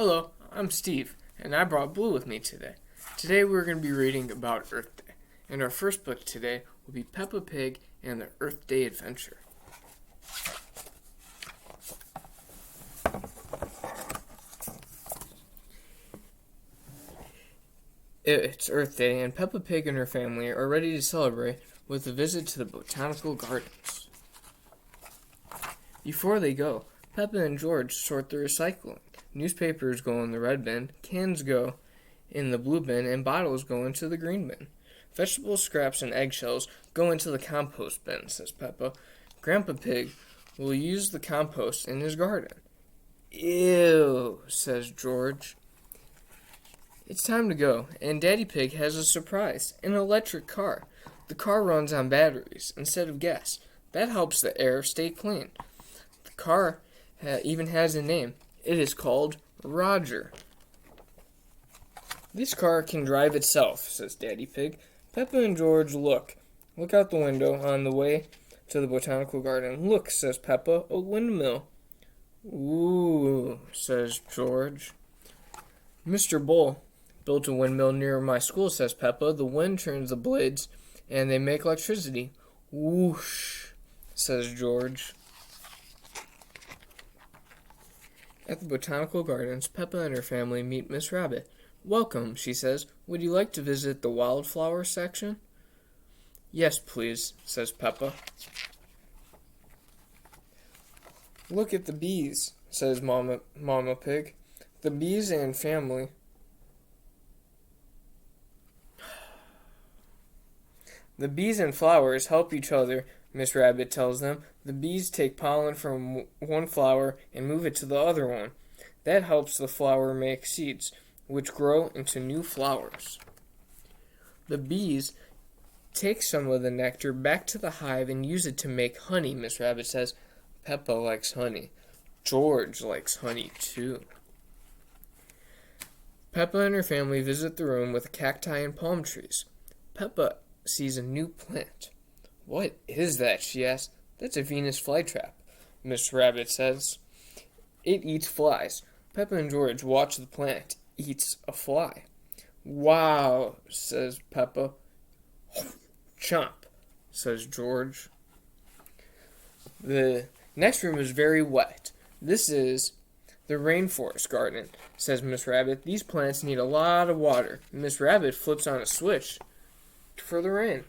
Hello, I'm Steve, and I brought Blue with me today. Today we're going to be reading about Earth Day, and our first book today will be Peppa Pig and the Earth Day Adventure. It's Earth Day, and Peppa Pig and her family are ready to celebrate with a visit to the botanical gardens. Before they go, Peppa and George sort the recycling. Newspapers go in the red bin, cans go in the blue bin, and bottles go into the green bin. Vegetable scraps and eggshells go into the compost bin, says Peppa. Grandpa Pig will use the compost in his garden. Ew, says George. It's time to go, and Daddy Pig has a surprise, an electric car. The car runs on batteries instead of gas. That helps the air stay clean. The car even has a name. It is called Roger. This car can drive itself, says Daddy Pig. Peppa and George look out the window on the way to the botanical garden. Look, says Peppa, a windmill. Ooh, says George. Mr. Bull built a windmill near my school, says Peppa. The wind turns the blades and they make electricity. Whoosh, says George. At the botanical gardens, Peppa and her family meet Miss Rabbit. Welcome, she says. Would you like to visit the wildflower section? Yes, please, says Peppa. Look at the bees, says Mama Pig. The bees and family. The bees and flowers help each other, Miss Rabbit tells them. The bees take pollen from one flower and move it to the other one. That helps the flower make seeds, which grow into new flowers. The bees take some of the nectar back to the hive and use it to make honey, Miss Rabbit says. Peppa likes honey. George likes honey, too. Peppa and her family visit the room with cacti and palm trees. Peppa sees a new plant. What is that, she asks. That's a Venus flytrap, Miss Rabbit says. It eats flies. Peppa and George watch the plant eats a fly. Wow, says Peppa. Chomp, says George. The next room is very wet. This is the rainforest garden, says Miss Rabbit. These plants need a lot of water. Miss Rabbit flips on a switch for the rain.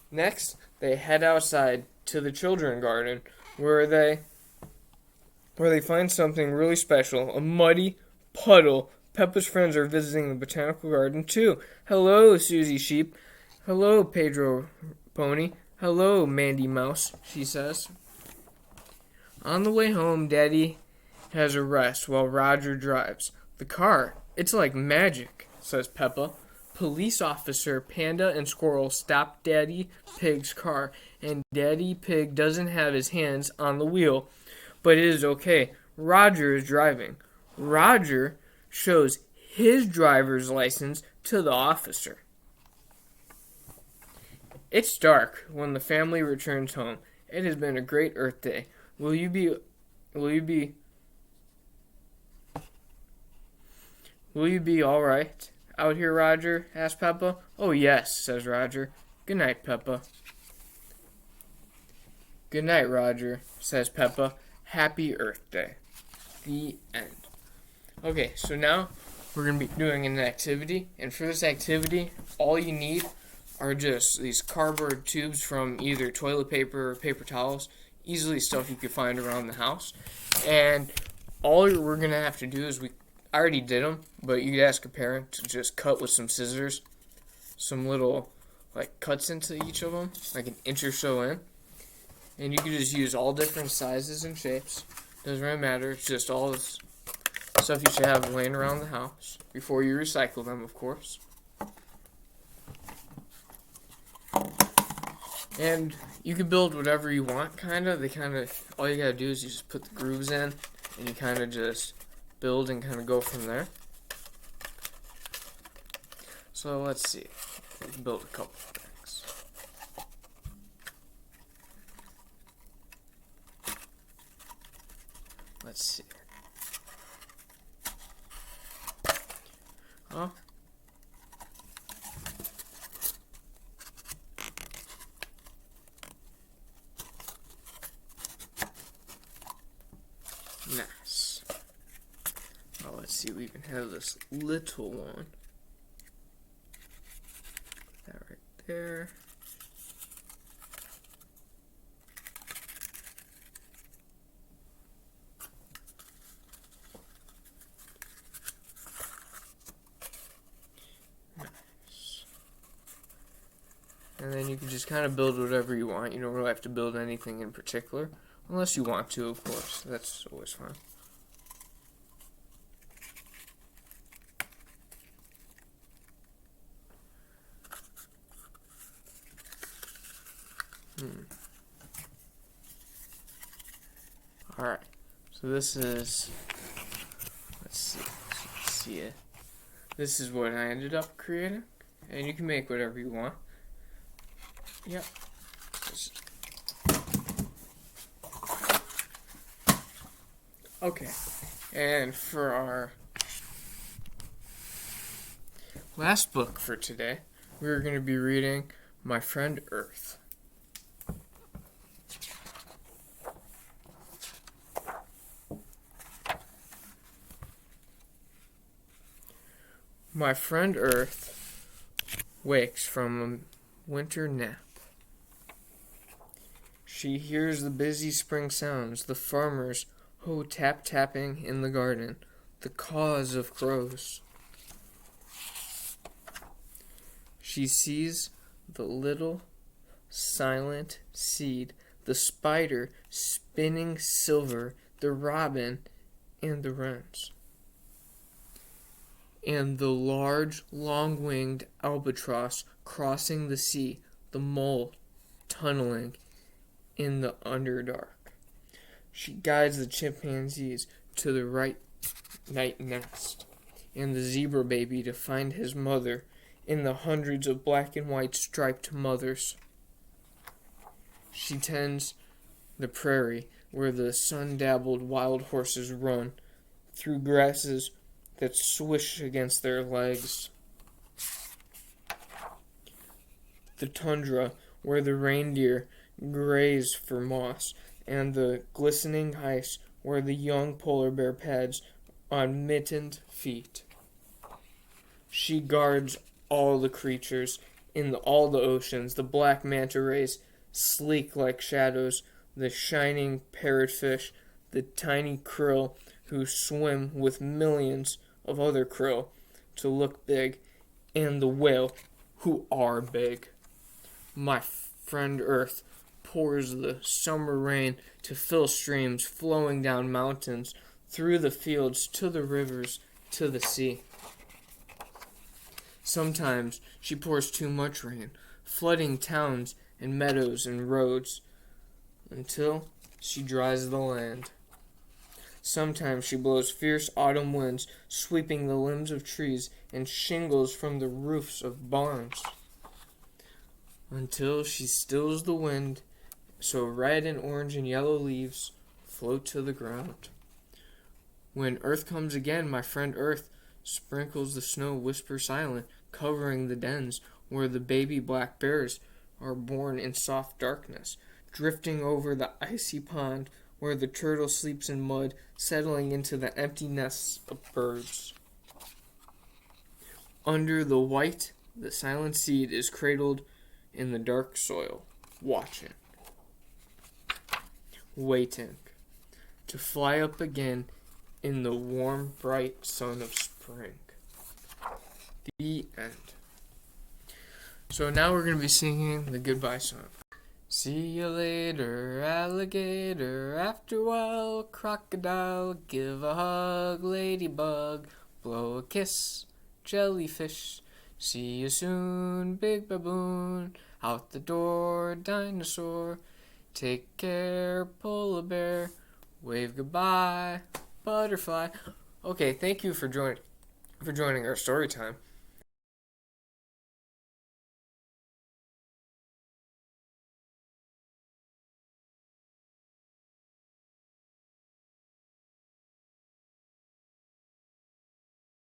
Next, they head outside to the children's garden where they find something really special, a muddy puddle. Peppa's friends are visiting the botanical garden too. Hello, Susie Sheep. Hello, Pedro Pony. Hello, Mandy Mouse, she says. On the way home, Daddy has a rest while Roger drives. The car, it's like magic, says Peppa. Police officer Panda and Squirrel stop Daddy Pig's car, and Daddy Pig doesn't have his hands on the wheel, but it is okay. Roger is driving. Roger shows his driver's license to the officer. It's dark when the family returns home. It has been a great Earth Day. Will you be all right out here, Roger? Asked Peppa. Oh, yes, says Roger. Good night, Peppa. Good night, Roger, says Peppa. Happy Earth Day. The end. Okay, so now we're going to be doing an activity, and for this activity, all you need are just these cardboard tubes from either toilet paper or paper towels, easily stuff you could find around the house, and all we're going to have to do is I already did them, but you could ask a parent to just cut with some scissors, some little cuts into each of them, like an inch or so in. And you can just use all different sizes and shapes. Doesn't really matter. It's just all this stuff you should have laying around the house before you recycle them, of course. And you can build whatever you want, all you gotta do is you just put the grooves in, and you kind of just build and kind of go from there. So let's see. We can build a couple things. Let's see. Oh. Nice. Oh, let's see, we even have this little one. Put that right there. Nice. And then you can just kind of build whatever you want. You don't really have to build anything in particular. Unless you want to, of course. That's always fine. Alright. So this is... Let's see. Let's see it. This is what I ended up creating. And you can make whatever you want. Yep. Okay, and for our last book for today, we're going to be reading My Friend Earth. My friend Earth wakes from a winter nap. She hears the busy spring sounds, the farmers tap-tapping in the garden, the caws of crows. She sees the little, silent seed, the spider spinning silver, the robin and the wrens, and the large, long-winged albatross crossing the sea, the mole tunneling in the underdark. She guides the chimpanzees to the right night nest, and the zebra baby to find his mother in the hundreds of black and white striped mothers. She tends the prairie where the sun-dabbled wild horses run through grasses that swish against their legs. The tundra where the reindeer graze for moss, and the glistening ice where the young polar bear pads on mittened feet. She guards all the creatures in all the oceans, the black manta rays, sleek like shadows, the shining parrotfish, the tiny krill who swim with millions of other krill to look big, and the whale who are big. My friend Earth pours the summer rain to fill streams flowing down mountains, through the fields, to the rivers, to the sea. Sometimes she pours too much rain, flooding towns and meadows and roads, until she dries the land. Sometimes she blows fierce autumn winds, sweeping the limbs of trees and shingles from the roofs of barns, until she stills the wind, so red and orange and yellow leaves float to the ground. When Earth comes again, my friend Earth sprinkles the snow whisper silent, covering the dens where the baby black bears are born in soft darkness, drifting over the icy pond where the turtle sleeps in mud, settling into the empty nests of birds. Under the white, the silent seed is cradled in the dark soil, watching, waiting to fly up again in the warm, bright sun of spring. The end. So now we're going to be singing the goodbye song. See you later, alligator, after a while, crocodile, give a hug, ladybug, blow a kiss, jellyfish, see you soon, big baboon, out the door, dinosaur, take care, polar bear, wave goodbye, butterfly. Okay, thank you for joining our story time.